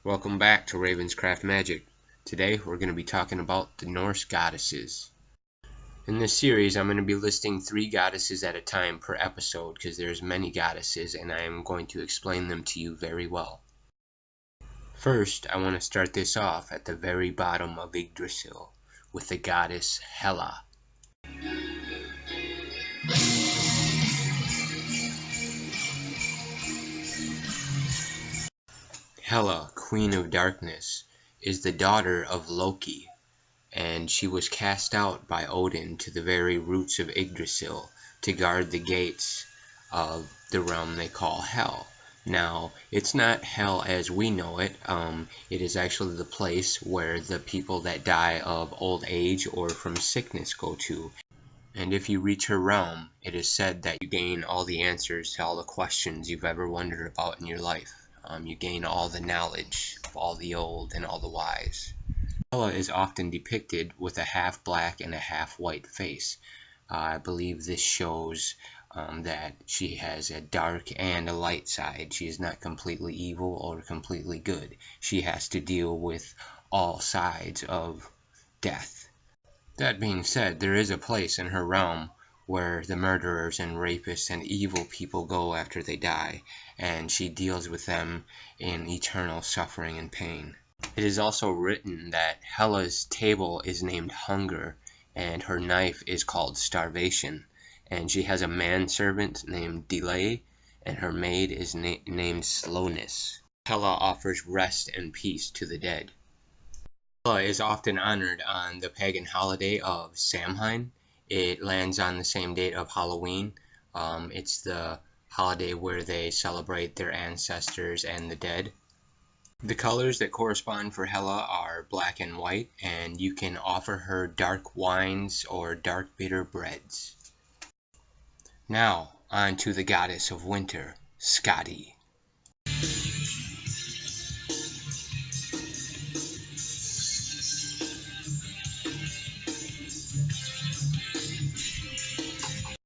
Welcome back to Ravenscraft Magic. Today we're going to be talking about the Norse goddesses. In this series I'm going to be listing 3 goddesses at a time per episode because there's many goddesses and I am going to explain them to you very well. First, I want to start this off at the very bottom of Yggdrasil with the goddess Hela. Hela, Queen of Darkness, is the daughter of Loki, and she was cast out by Odin to the very roots of Yggdrasil to guard the gates of the realm they call Hell. Now, it's not Hell as we know it. It is actually the place where the people that die of old age or from sickness go to. And if you reach her realm, it is said that you gain all the answers to all the questions you've ever wondered about in your life. You gain all the knowledge of all the old and all the wise. Hela is often depicted with a half black and a half white face. I believe this shows that she has a dark and a light side. She is not completely evil or completely good. She has to deal with all sides of death. That being said, there is a place in her realm where the murderers and rapists and evil people go after they die, and she deals with them in eternal suffering and pain. It is also written that Hela's table is named Hunger, and her knife is called Starvation, and she has a manservant named Delay, and her maid is named Slowness. Hela offers rest and peace to the dead. Hela is often honored on the pagan holiday of Samhain. It lands on the same date of Halloween. It's the holiday where they celebrate their ancestors and the dead. The colors that correspond for Hela are black and white, and you can offer her dark wines or dark bitter breads. Now, on to the goddess of winter, Skadi.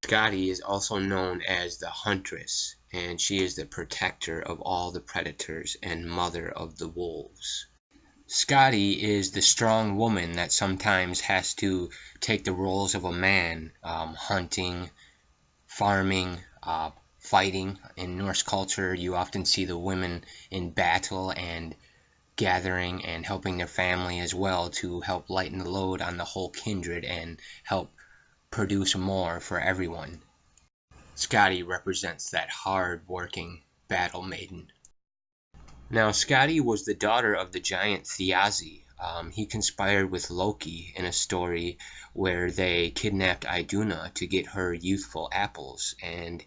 Skadi is also known as the Huntress, and she is the protector of all the predators and mother of the wolves. Skadi is the strong woman that sometimes has to take the roles of a man, hunting, farming, fighting. In Norse culture, you often see the women in battle and gathering and helping their family as well to help lighten the load on the whole kindred and help produce more for everyone. Skadi represents that hard-working battle maiden. Now, Skadi was the daughter of the giant Thiazi. He conspired with Loki in a story where they kidnapped Iduna to get her youthful apples, and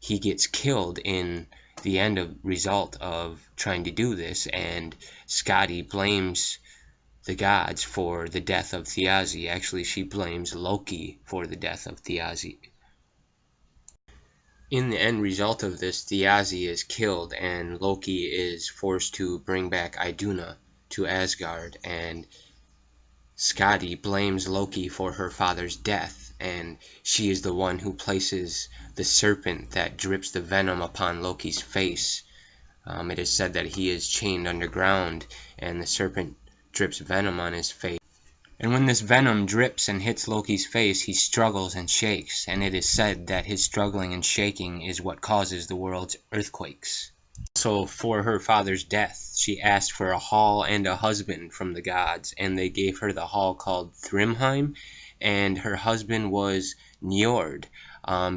he gets killed in the result of trying to do this, and Skadi blames the gods for the death of Thiazi. Actually, she blames Loki for the death of Thiazi. In the end result of this, Thiazi is killed and Loki is forced to bring back Iduna to Asgard, and Skadi blames Loki for her father's death, and she is the one who places the serpent that drips the venom upon Loki's face. It is said that he is chained underground and the serpent drips venom on his face. And when this venom drips and hits Loki's face, he struggles and shakes, and it is said that his struggling and shaking is what causes the world's earthquakes. So for her father's death, she asked for a hall and a husband from the gods, and they gave her the hall called Thrymheim, and her husband was Njord.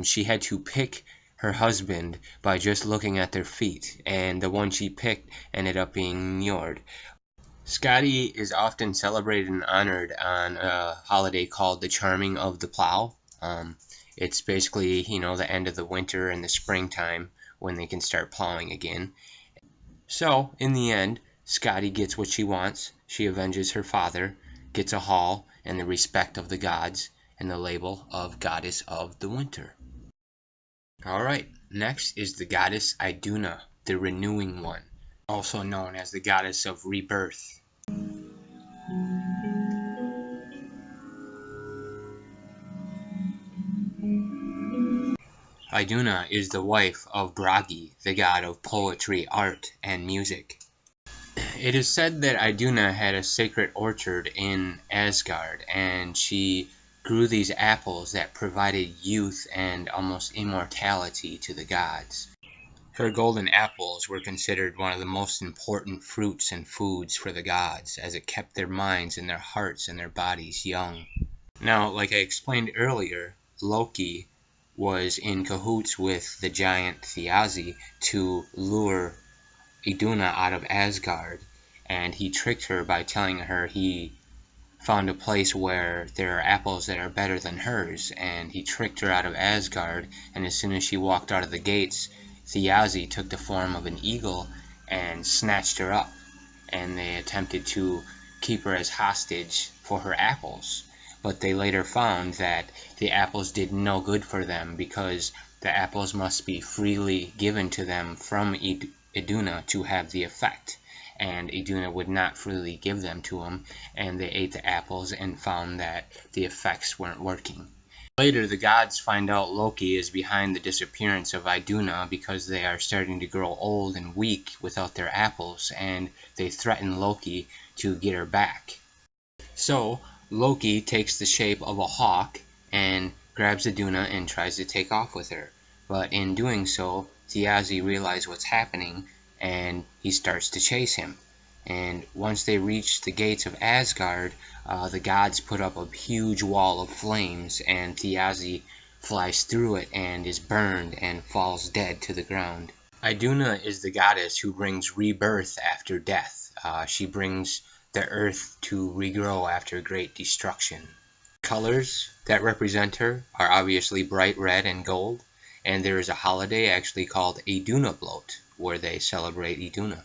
She had to pick her husband by just looking at their feet, and the one she picked ended up being Njord. Skadi is often celebrated and honored on a holiday called the Charming of the Plow. It's basically, the end of the winter and the springtime when they can start plowing again. So, in the end, Skadi gets what she wants. She avenges her father, gets a hall and the respect of the gods, and the label of Goddess of the Winter. Alright, next is the goddess Iduna, the Renewing One, also known as the Goddess of Rebirth. Iduna is the wife of Bragi, the god of poetry, art, and music. It is said that Iduna had a sacred orchard in Asgard, and she grew these apples that provided youth and almost immortality to the gods. Her golden apples were considered one of the most important fruits and foods for the gods, as it kept their minds and their hearts and their bodies young. Now, like I explained earlier, Loki was in cahoots with the giant Thiazi to lure Iduna out of Asgard, and he tricked her by telling her he found a place where there are apples that are better than hers, and he tricked her out of Asgard, and as soon as she walked out of the gates, Thiazi took the form of an eagle and snatched her up, and they attempted to keep her as hostage for her apples. But they later found that the apples did no good for them, because the apples must be freely given to them from Iduna to have the effect, and Iduna would not freely give them to them, and they ate the apples and found that the effects weren't working. Later, the gods find out Loki is behind the disappearance of Iduna because they are starting to grow old and weak without their apples, and they threaten Loki to get her back. So, Loki takes the shape of a hawk and grabs Iduna and tries to take off with her. But in doing so, Thiazi realizes what's happening, and he starts to chase him. And once they reach the gates of Asgard, the gods put up a huge wall of flames, and Thiazi flies through it and is burned and falls dead to the ground. Iduna is the goddess who brings rebirth after death. She brings the earth to regrow after great destruction. Colors that represent her are obviously bright red and gold, and there is a holiday actually called Iduna Bloat, where they celebrate Iduna.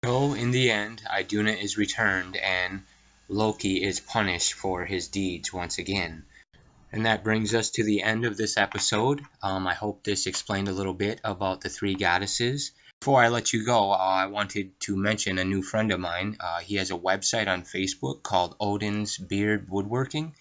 So, in the end, Iduna is returned, and Loki is punished for his deeds once again. And that brings us to the end of this episode. I hope this explained a little bit about the three goddesses. Before I let you go, I wanted to mention a new friend of mine. He has a website on Facebook called Odin's Beard Woodworking.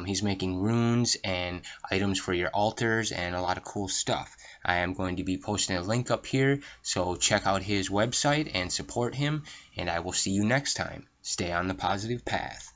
He's making runes and items for your altars and a lot of cool stuff. I am going to be posting a link up here, so check out his website and support him, and I will see you next time. Stay on the positive path.